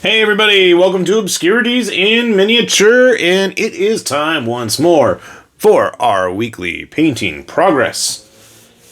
Hey everybody, welcome to Obscurities in Miniature, and it is time once more for our weekly painting progress.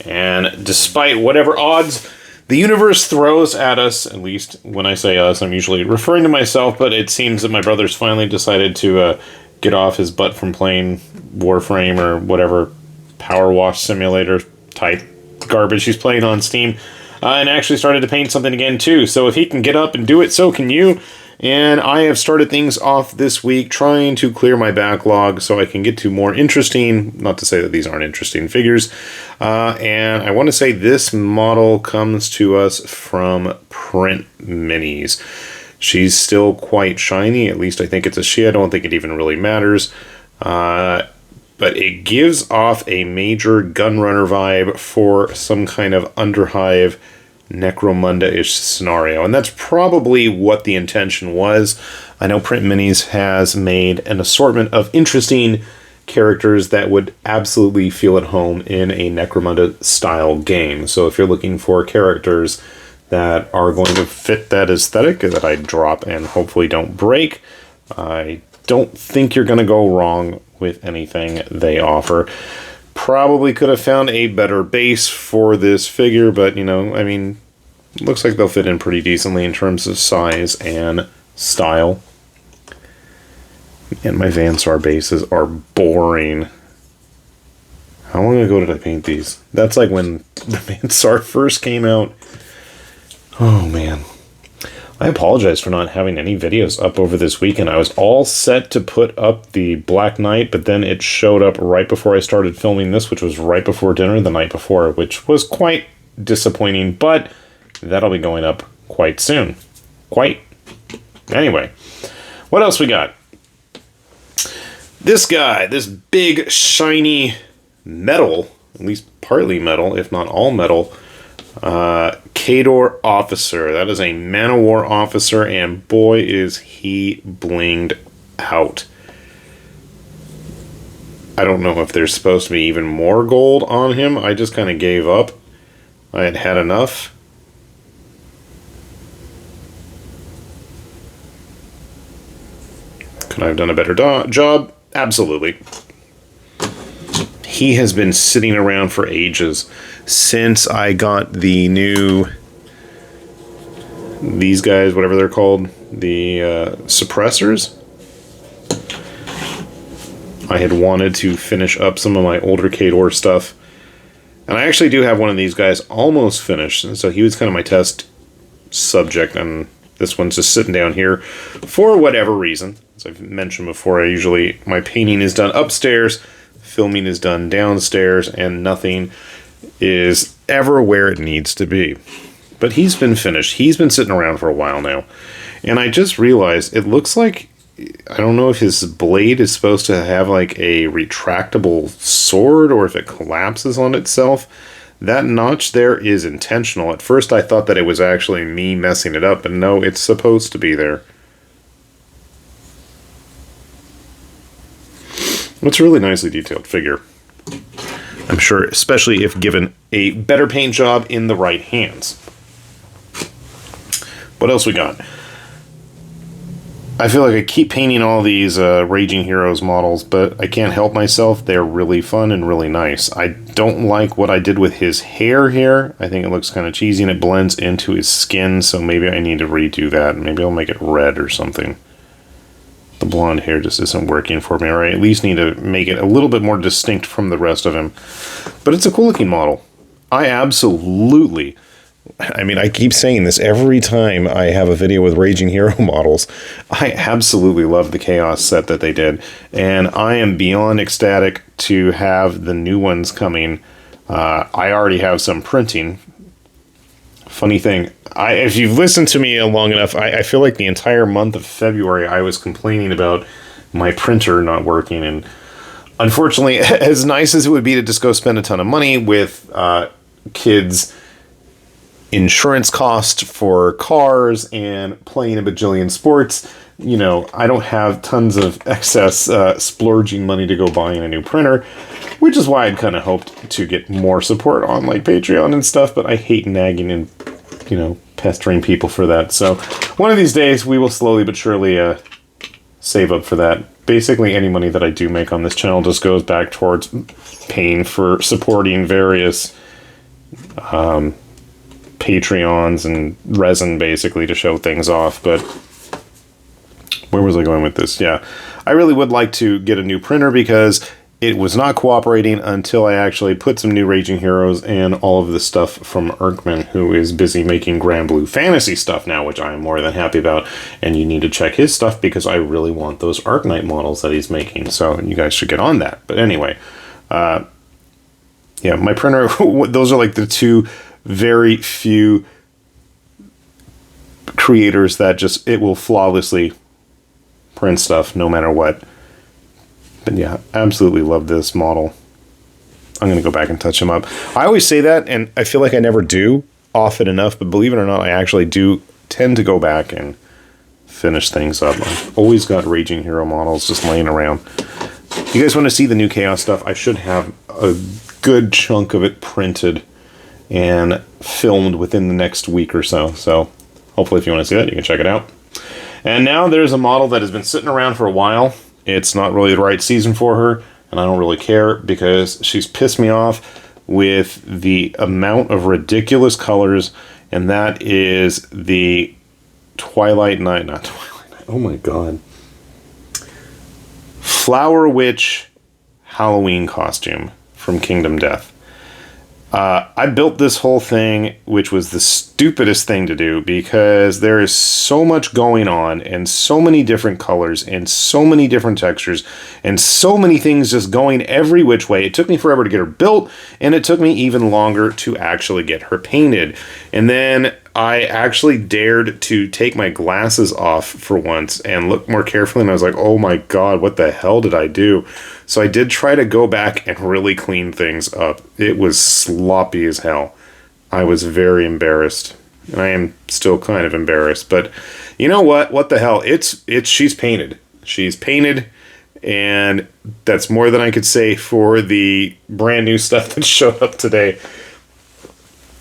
And despite whatever odds the universe throws at us, at least when I say us, I'm usually referring to myself, but it seems that my brother's finally decided to get off his butt from playing Warframe or whatever Power Wash Simulator type garbage he's playing on Steam. And actually started to paint something again too. So if he can get up and do it, so can you. And I have started things off this week trying to clear my backlog so I can get to more interesting, not to say that these aren't interesting figures. And I want to say this model comes to us from Print Minis. She's still quite shiny, at least I think it's a she. I don't think it even really matters. But it gives off a major Gunrunner vibe for some kind of Underhive Necromunda-ish scenario. And that's probably what the intention was. I know Print Minis has made an assortment of interesting characters that would absolutely feel at home in a Necromunda-style game. So if you're looking for characters that are going to fit that aesthetic, that I drop and hopefully don't break, I don't think you're going to go wrong with anything they offer. Probably could have found a better base for this figure, but, you know, I mean, looks like they'll fit in pretty decently in terms of size and style. And my Vansar bases are boring. How long ago did I paint these? That's like when the Vansar first came out. Oh, man. I apologize for not having any videos up over this weekend. I was all set to put up the Black Knight, but then it showed up right before I started filming this, which was right before dinner the night before, which was quite disappointing, but that'll be going up quite soon. Anyway, what else we got? This guy, this big, shiny metal, at least partly metal, if not all metal, Kador officer. That is a Man of War officer, and boy is he blinged out. I don't know if there's supposed to be even more gold on him. I just kind of gave up. I had had enough. Could I have done a better job? Absolutely. He has been sitting around for ages. Since I got the new, these guys, whatever they're called, the suppressors, I had wanted to finish up some of my older Kador stuff. And I actually do have one of these guys almost finished. And so he was kind of my test subject. And this one's just sitting down here for whatever reason. As I've mentioned before, my painting is done upstairs, filming is done downstairs, and nothing is ever where it needs to be. But he's been finished. He's been sitting around for a while now. And I just realized it looks like, I don't know if his blade is supposed to have like a retractable sword or if it collapses on itself. That notch there is intentional. At first I thought that it was actually me messing it up, but no, it's supposed to be there. It's a really nicely detailed figure. I'm sure, especially if given a better paint job in the right hands. What else we got? I feel like I keep painting all these Raging Heroes models, but I can't help myself. They're really fun and really nice. I don't like what I did with his hair here. I think it looks kind of cheesy and it blends into his skin, so maybe I need to redo that. Maybe I'll make it red or something. The blonde hair just isn't working for me, or I at least need to make it a little bit more distinct from the rest of him. But it's a cool looking model. I keep saying this every time I have a video with Raging Hero models. I absolutely love the Chaos set that they did, and I am beyond ecstatic to have the new ones coming. I already have some printing. Funny thing, if you've listened to me long enough, I feel like the entire month of February I was complaining about my printer not working, and unfortunately, as nice as it would be to just go spend a ton of money with kids' insurance cost for cars and playing a bajillion sports, you know, I don't have tons of excess splurging money to go buying a new printer, which is why I'd kind of hoped to get more support on like Patreon and stuff, but I hate nagging and, you know, pestering people for that. So one of these days we will slowly but surely save up for that. Basically any money that I do make on this channel just goes back towards paying for supporting various Patreons and resin, basically, to show things off. But where was I going with this? Yeah, I really would like to get a new printer because it was not cooperating until I actually put some new Raging Heroes and all of the stuff from Erkman, who is busy making Grand Blue Fantasy stuff now, which I am more than happy about. And you need to check his stuff because I really want those Arknight models that he's making. So you guys should get on that. But anyway, yeah, my printer, those are like the two very few creators that just, it will flawlessly print stuff no matter what. But yeah, absolutely love this model. I'm going to go back and touch him up. I always say that, and I feel like I never do often enough, but believe it or not, I actually do tend to go back and finish things up. I've always got Raging Hero models just laying around. If you guys want to see the new Chaos stuff, I should have a good chunk of it printed and filmed within the next week or so. So hopefully if you want to see that, you can check it out. And now there's a model that has been sitting around for a while. It's not really the right season for her, and I don't really care because she's pissed me off with the amount of ridiculous colors, and that is the Twilight Night, not Twilight Night, oh my god. Flower Witch Halloween costume from Kingdom Death. I built this whole thing, which was the stupidest thing to do because there is so much going on and so many different colors and so many different textures and so many things just going every which way. It took me forever to get her built, and it took me even longer to actually get her painted. And then I actually dared to take my glasses off for once and look more carefully, and I was like, oh my god, what the hell did I do? So I did try to go back and really clean things up. It was sloppy as hell. I was very embarrassed. And I am still kind of embarrassed. But you know what? What the hell? She's painted. She's painted. And that's more than I could say for the brand new stuff that showed up today.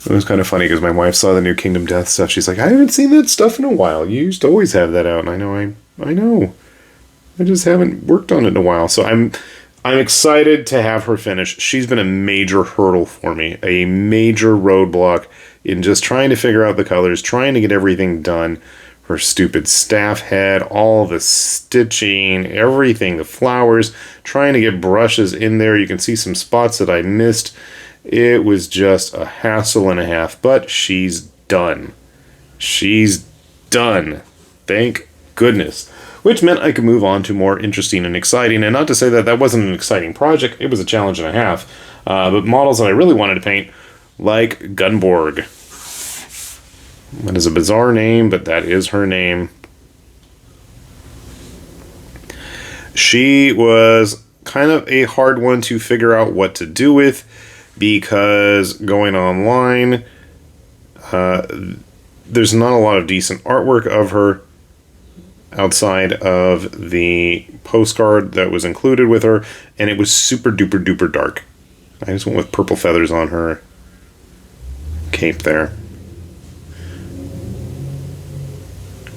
It was kind of funny because my wife saw the new Kingdom Death stuff. She's like, I haven't seen that stuff in a while. You used to always have that out. And I know. I just haven't worked on it in a while. So I'm excited to have her finish. She's been a major hurdle for me, a major roadblock in just trying to figure out the colors, trying to get everything done. Her stupid staff head, all the stitching, everything, the flowers, trying to get brushes in there. You can see some spots that I missed. It was just a hassle and a half, but she's done. She's done. Thank goodness. Which meant I could move on to more interesting and exciting. And not to say that that wasn't an exciting project. It was a challenge and a half. But models that I really wanted to paint, like Gumborg. That is a bizarre name, but that is her name. She was kind of a hard one to figure out what to do with, because going online, there's not a lot of decent artwork of her outside of the postcard that was included with her, and it was super duper duper dark. I just went with purple feathers on her cape there.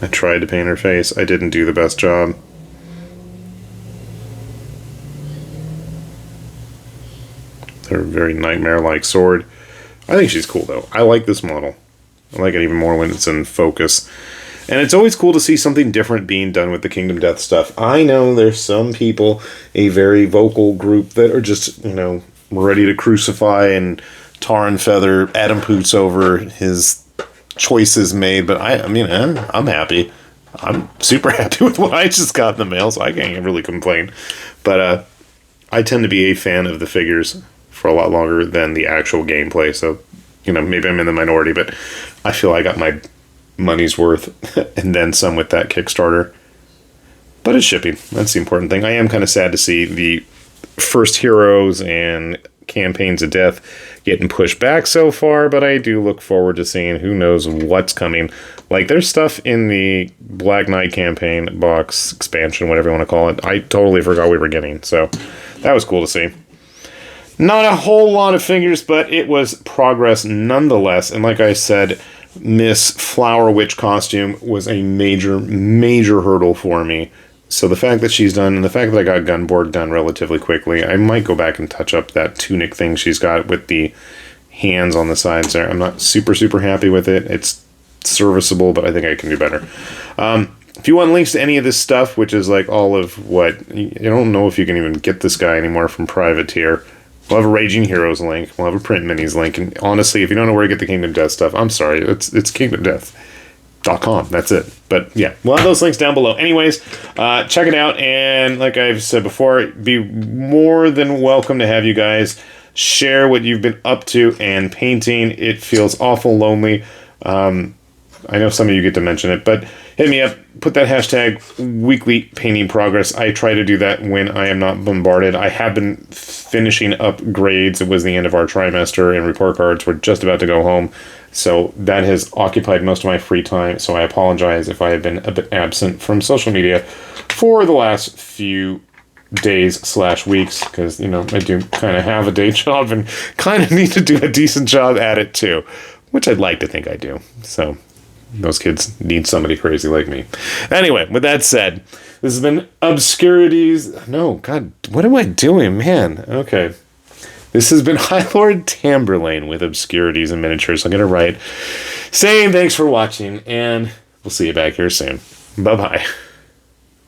I tried to paint her face. I didn't do the best job. Her very nightmare-like sword. I think she's cool, though. I like this model. I like it even more when it's in focus. And it's always cool to see something different being done with the Kingdom Death stuff. I know there's some people, a very vocal group, that are just, you know, ready to crucify and tar and feather Adam Poots over his choices made. But I mean, I'm happy. I'm super happy with what I just got in the mail, so I can't really complain. But I tend to be a fan of the figures for a lot longer than the actual gameplay. So, you know, maybe I'm in the minority, but I feel I got my money's worth and then some with that Kickstarter. But it's shipping. That's the important thing. I am kind of sad to see the first heroes and campaigns of death getting pushed back so far, but I do look forward to seeing who knows what's coming. Like, there's stuff in the Black Knight campaign box expansion, whatever you want to call it. I totally forgot we were getting, so that was cool to see. Not a whole lot of figures, but it was progress nonetheless. And like I said, Miss Flower Witch costume was a major, major hurdle for me. So the fact that she's done, and the fact that I got Gumborg done relatively quickly, I might go back and touch up that tunic thing she's got with the hands on the sides there. I'm not super, super happy with it. It's serviceable, but I think I can do better. If you want links to any of this stuff, which is like all of what, I don't know if you can even get this guy anymore from Privateer. We'll have a Raging Heroes link. We'll have a Print Minis link. And honestly, if you don't know where to get the Kingdom Death stuff, I'm sorry. It's kingdomdeath.com. That's it. But yeah, we'll have those links down below. Anyways, check it out. And like I've said before, be more than welcome to have you guys share what you've been up to and painting. It feels awful lonely. I know some of you get to mention it, but hit me up. Put that hashtag weekly painting progress. I try to do that when I am not bombarded. I have been finishing up grades. It was the end of our trimester and report cards. We're just about to go home. So that has occupied most of my free time. So I apologize if I have been a bit absent from social media for the last few days/weeks, because, I do kind of have a day job and kind of need to do a decent job at it too, which I'd like to think I do. So those kids need somebody crazy like me. Anyway, with that said, this has been Obscurities. No, God, what am I doing, man? Okay. This has been High Lord Tamberlane with Obscurities and Miniatures. I'm going to write saying thanks for watching, and we'll see you back here soon. Bye-bye.